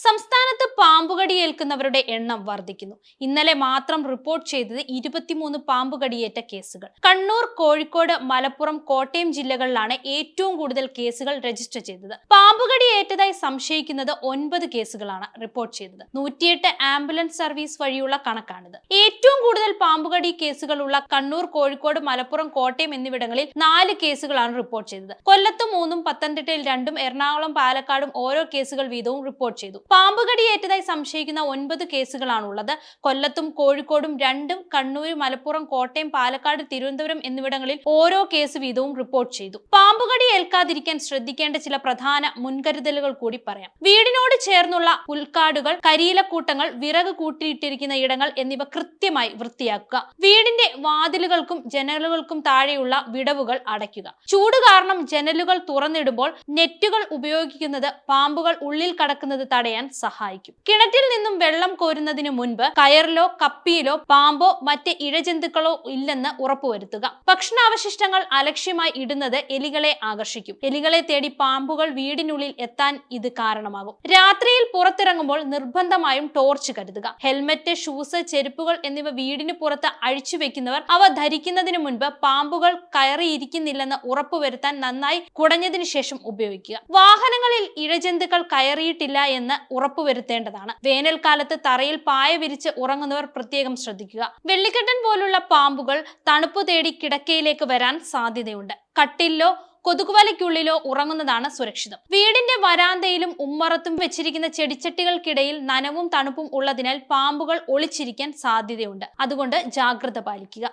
സംസ്ഥാനത്ത് പാമ്പുകടിയേൽക്കുന്നവരുടെ എണ്ണം വർദ്ധിക്കുന്നു. ഇന്നലെ മാത്രം റിപ്പോർട്ട് ചെയ്തത് 23 പാമ്പുകടിയേറ്റ കേസുകൾ. കണ്ണൂർ, കോഴിക്കോട്, മലപ്പുറം, കോട്ടയം ജില്ലകളിലാണ് ഏറ്റവും കൂടുതൽ കേസുകൾ രജിസ്റ്റർ ചെയ്തത്. പാമ്പുകടിയേറ്റതായി സംശയിക്കുന്നത് 9 കേസുകളാണ് റിപ്പോർട്ട് ചെയ്തത്. 108 ആംബുലൻസ് സർവീസ് വഴിയുള്ള കണക്കാണിത്. ഏറ്റവും കൂടുതൽ പാമ്പുകടി കേസുകളുള്ള കണ്ണൂർ, കോഴിക്കോട്, മലപ്പുറം, കോട്ടയം എന്നിവിടങ്ങളിൽ 4 കേസുകളാണ് റിപ്പോർട്ട് ചെയ്തത്. കൊല്ലത്ത് 3ഉം പത്തനംതിട്ടയിൽ 2ഉം എറണാകുളം, പാലക്കാടും ഓരോ കേസുകൾ വീതവും റിപ്പോർട്ട് ചെയ്തു. പാമ്പുകടിയേറ്റതായി സംശയിക്കുന്ന 9 കേസുകളാണുള്ളത്. കൊല്ലത്തും കോഴിക്കോടും 2ഉം, കണ്ണൂർ, മലപ്പുറം, കോട്ടയം, പാലക്കാട്, തിരുവനന്തപുരം എന്നിവിടങ്ങളിൽ ഓരോ കേസ് വീതവും റിപ്പോർട്ട് ചെയ്തു. പാമ്പുകടി ഏൽക്കാതിരിക്കാൻ ശ്രദ്ധിക്കേണ്ട ചില പ്രധാന മുൻകരുതലുകൾ കൂടി പറയാം. വീടിനോട് ചേർന്നുള്ള പുൽക്കാടുകൾ, കരിയിലക്കൂട്ടങ്ങൾ, വിറക് കൂട്ടിയിട്ടിരിക്കുന്ന ഇടങ്ങൾ എന്നിവ കൃത്യമായി വൃത്തിയാക്കുക. വീടിന്റെ വാതിലുകൾക്കും ജനലുകൾക്കും താഴെയുള്ള വിടവുകൾ അടയ്ക്കുക. ചൂട് കാരണം ജനലുകൾ തുറന്നിടുമ്പോൾ നെറ്റുകൾ ഉപയോഗിക്കുന്നത് പാമ്പുകൾ ഉള്ളിൽ കടക്കുന്നത് തടയാൻ സഹായിക്കും. കിണറ്റിൽ നിന്നും വെള്ളം കോരുന്നതിന് മുൻപ് കയറിലോ കപ്പിയിലോ പാമ്പോ മറ്റ് ഇഴജന്തുക്കളോ ഇല്ലെന്ന് ഉറപ്പുവരുത്തുക. ഭക്ഷണാവശിഷ്ടങ്ങൾ അലക്ഷ്യമായി ഇടുന്നത് എലികളെ ആകർഷിക്കും. എലികളെ തേടി പാമ്പുകൾ വീടിനുള്ളിൽ എത്താൻ ഇത് കാരണമാകും. രാത്രിയിൽ പുറത്തിറങ്ങുമ്പോൾ നിർബന്ധമായും ടോർച്ച് കരുതുക. ഹെൽമറ്റ്, ഷൂസ്, ചെരുപ്പുകൾ എന്നിവ വീടിന് പുറത്ത് അഴിച്ചു വെക്കുന്നവർ അവ ധരിക്കുന്നതിന് മുൻപ് പാമ്പുകൾ കയറിയിരിക്കുന്നില്ലെന്ന് ഉറപ്പുവരുത്താൻ നന്നായി കുടഞ്ഞതിനു ശേഷം ഉപയോഗിക്കുക. വാഹനങ്ങളിൽ ഇഴജന്തുക്കൾ കയറിയിട്ടില്ല എന്ന് ഉറപ്പുവരുത്തേണ്ടതാണ്. വേനൽക്കാലത്ത് തറയിൽ പായ വിരിച്ച് ഉറങ്ങുന്നവർ പ്രത്യേകം ശ്രദ്ധിക്കുക. വെള്ളിക്കെട്ടൻ പോലുള്ള പാമ്പുകൾ തണുപ്പ് തേടി കിടക്കയിലേക്ക് വരാൻ സാധ്യതയുണ്ട്. കട്ടിലിലോ കൊതുകുവലയ്ക്കുള്ളിലോ ഉറങ്ങുന്നതാണ് സുരക്ഷിതം. വീടിന്റെ വരാന്തയിലും ഉമ്മറത്തും വെച്ചിരിക്കുന്ന ചെടിച്ചട്ടികൾക്കിടയിൽ നനവും തണുപ്പും ഉള്ളതിനാൽ പാമ്പുകൾ ഒളിച്ചിരിക്കാൻ സാധ്യതയുണ്ട്. അതുകൊണ്ട് ജാഗ്രത പാലിക്കുക.